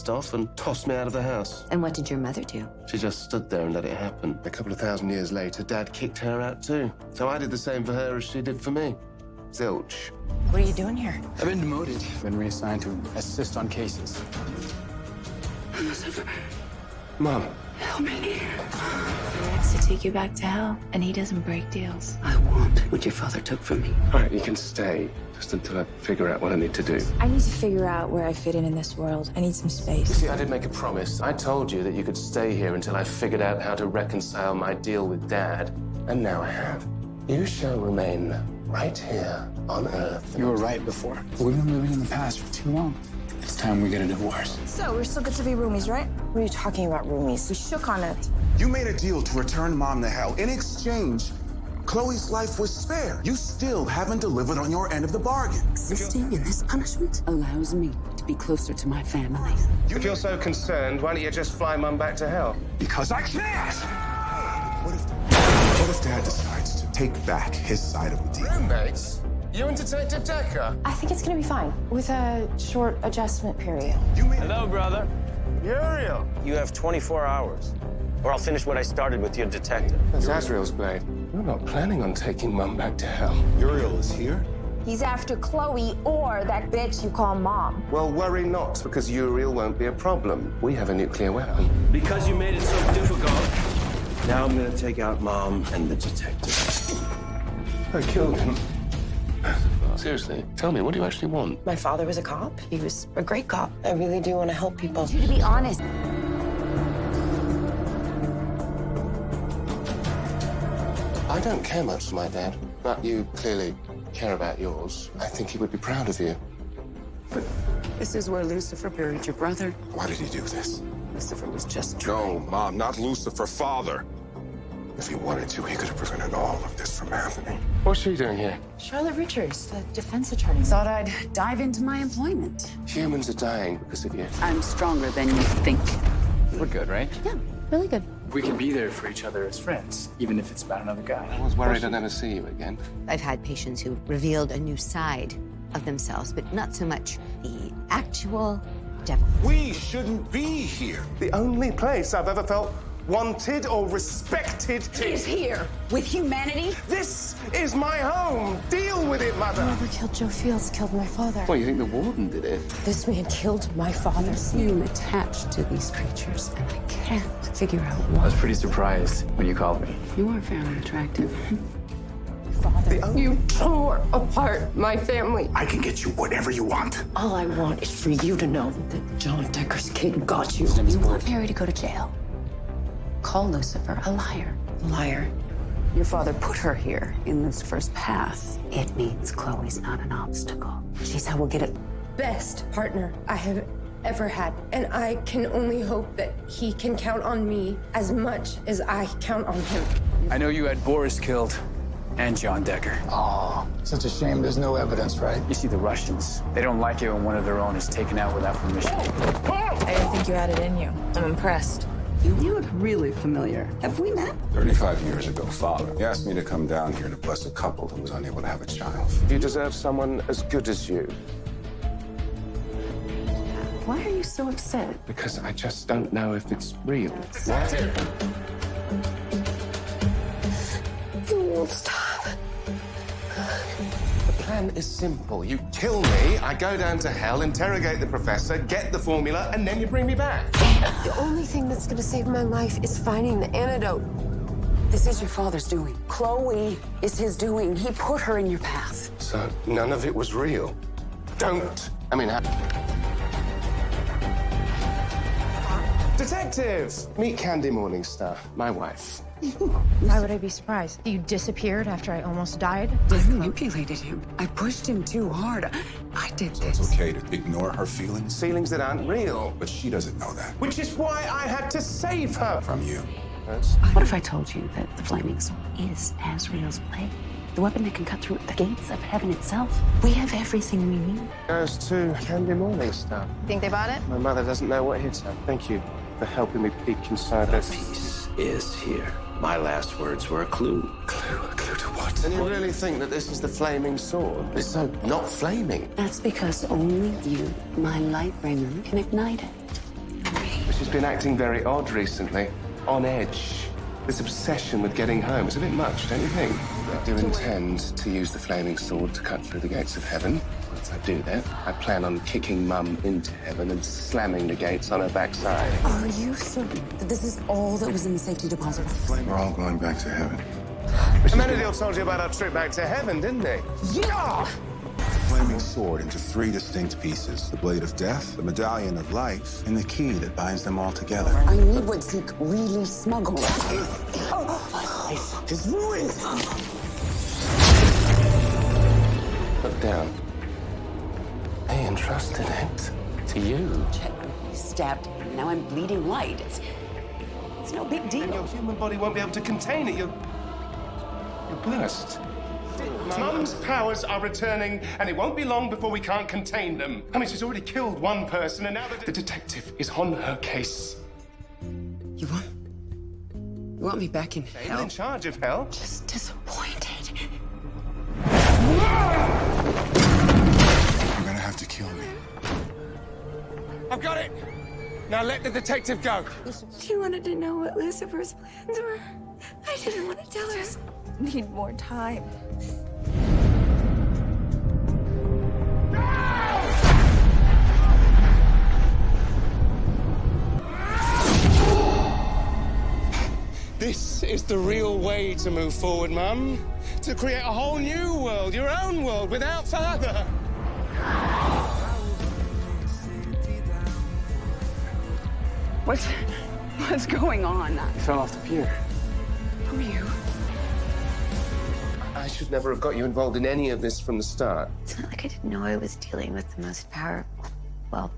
pissed off and tossed me out of the house. And what did your mother do? She just stood there and let it happen. A couple of thousand years later, Dad kicked her out too. So I did the same for her as she did for me. Zilch. What are you doing here? I've been demoted. Been reassigned to assist on cases. Lucifer, Mom. help me. He likes to take you back to hell, and he doesn't break deals. I want what your father took from me. All right, you can stay just until I figure out what I need to do. I need to figure out where I fit in this world. I need some space. See, I did make a promise. I told you that you could stay here until I figured out how to reconcile my deal with Dad. And now I have. You shall remain right here on Earth. You were right before. We've been living in the past for too long. It's time we get a divorce. So, we're still good to be roomies, right? What are you talking about, roomies? We shook on it. You made a deal to return Mom to hell. In exchange, Chloe's life was spared. You still haven't delivered on your end of the bargain. Existing in this punishment allows me to be closer to my family. If you're so concerned, why don't you just fly Mum back to hell? Because I can't! What if Dad decides to take back his side of the deal? Roommates? You and Detective Decker? I think it's gonna be fine with a short adjustment period. Hello, brother. Uriel. You have 24 hours, or I'll finish what I started with your detective. That's Azrael's blade. We're not planning on taking Mum back to hell. Uriel is here? He's after Chloe or that bitch you call Mom. Well, worry not, because Uriel won't be a problem. We have a nuclear weapon. Because you made it so difficult, now I'm gonna take out Mom and the detective. I killed him. Seriously, tell me, what do you actually want? My father was a cop. He was a great cop. I really do want to help people. To be honest, I don't care much for my dad, but you clearly care about yours. I think he would be proud of you. This is where Lucifer buried your brother. Why did he do this? Lucifer was just No, Mom, not Lucifer, Father. If he wanted to, he could have prevented all of this from happening. What's she doing here? Charlotte Richards, the defense attorney. Thought I'd dive into my employment. Humans are dying because of you. I'm stronger than you think. We're good, right? Yeah, really good. We can be there for each other as friends, even if it's about another guy. I was worried I'd never see you again. I've had patients who revealed a new side of themselves, but not so much the actual devil. We shouldn't be here. The only place I've ever felt wanted or respected Is here with humanity. This is my home. Deal with it, Mother. Whoever killed Joe Fields killed my father. Well, you think the warden did it? This man killed my father. I seem attached to these creatures, and I can't figure out I why. was pretty surprised when you called me. You are very attractive. Father. You tore apart my family. I can get you whatever you want. All I want is for you to know that John Decker's kid got you. You want Mary to go to jail. Call Lucifer a liar. Liar. Your father put her here in Lucifer's path. It means Chloe's not an obstacle. She's how we'll get it. best partner I have ever had. And I can only hope that he can count on me as much as I count on him. I know you had Boris killed and John Decker. Oh, such a shame there's no evidence, right? You see, the Russians, they don't like it when one of their own is taken out without permission. I didn't think you had it in you. I'm impressed. You look really familiar. Have we met? 35 years ago, Father, he asked me to come down here to bless a couple who was unable to have a child. You deserve someone as good as you. Why are you so upset? Because I just don't know if it's real. You won't stop. The plan is simple. You kill me, I go down to hell, interrogate the professor, get the formula, and then you bring me back. The only thing that's gonna save my life is finding the antidote. This is your father's doing. Chloe is his doing. He put her in your path. So none of it was real. Don't. I mean, Detective! Meet Candy Morningstar, my wife. Why would I be surprised? You disappeared after I almost died? I manipulated him. I pushed him too hard. I did this. It's okay to ignore her feelings, Feelings that aren't real. but she doesn't know that Which is why I had to save her. from you. What if I told you that the flaming sword is Azrael's blade? The weapon that can cut through the gates of heaven itself. We have everything we need. Goes to Candy Morningstar. Think they bought it? My mother doesn't know what hit her. Thank you for helping me peek inside The this. peace is here. My last words were a clue. A clue to what? And you really think that this is the flaming sword? It's so not flaming. That's because only you, my light bringer, can ignite it. She's been acting very odd recently, on edge. This obsession with getting home is a bit much, don't you think? I do intend to use the flaming sword to cut through the gates of heaven. Once I do that, I plan on kicking Mum into heaven and slamming the gates on her backside. Are you certain that this is all that was in the safety deposit box? We're all going back to heaven. Amenadiel told you about our trip back to heaven, didn't they? Yeah! Flaming sword into 3 distinct pieces. The blade of death, the medallion of life, and the key that binds them all together. I need what Zeke really smuggled. My life is ruined. Look down. I entrusted it to you. Chet stabbed me. Now I'm bleeding white. It's no big deal. And your human body won't be able to contain it. You'll burst. Mum's powers are returning, and it won't be long before we can't contain them. I mean, she's already killed one person, and now the detective is on her case. You want me back in You're hell? in charge of hell. Just disappointed. You're gonna have to kill me. I've got it. Now let the detective go. She wanted to know what Lucifer's plans were. I didn't want to tell her. Just need more time. This is the real way to move forward, Mum. To create a whole new world, your own world, without Father. What's going on? He fell off the pier. Who are you? I should never have got you involved in any of this from the start. It's not like I didn't know I was dealing with the most powerful. Well,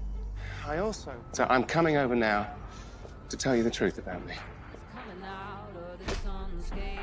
So I'm coming over now to tell you the truth about me. Coming out of this unscathed.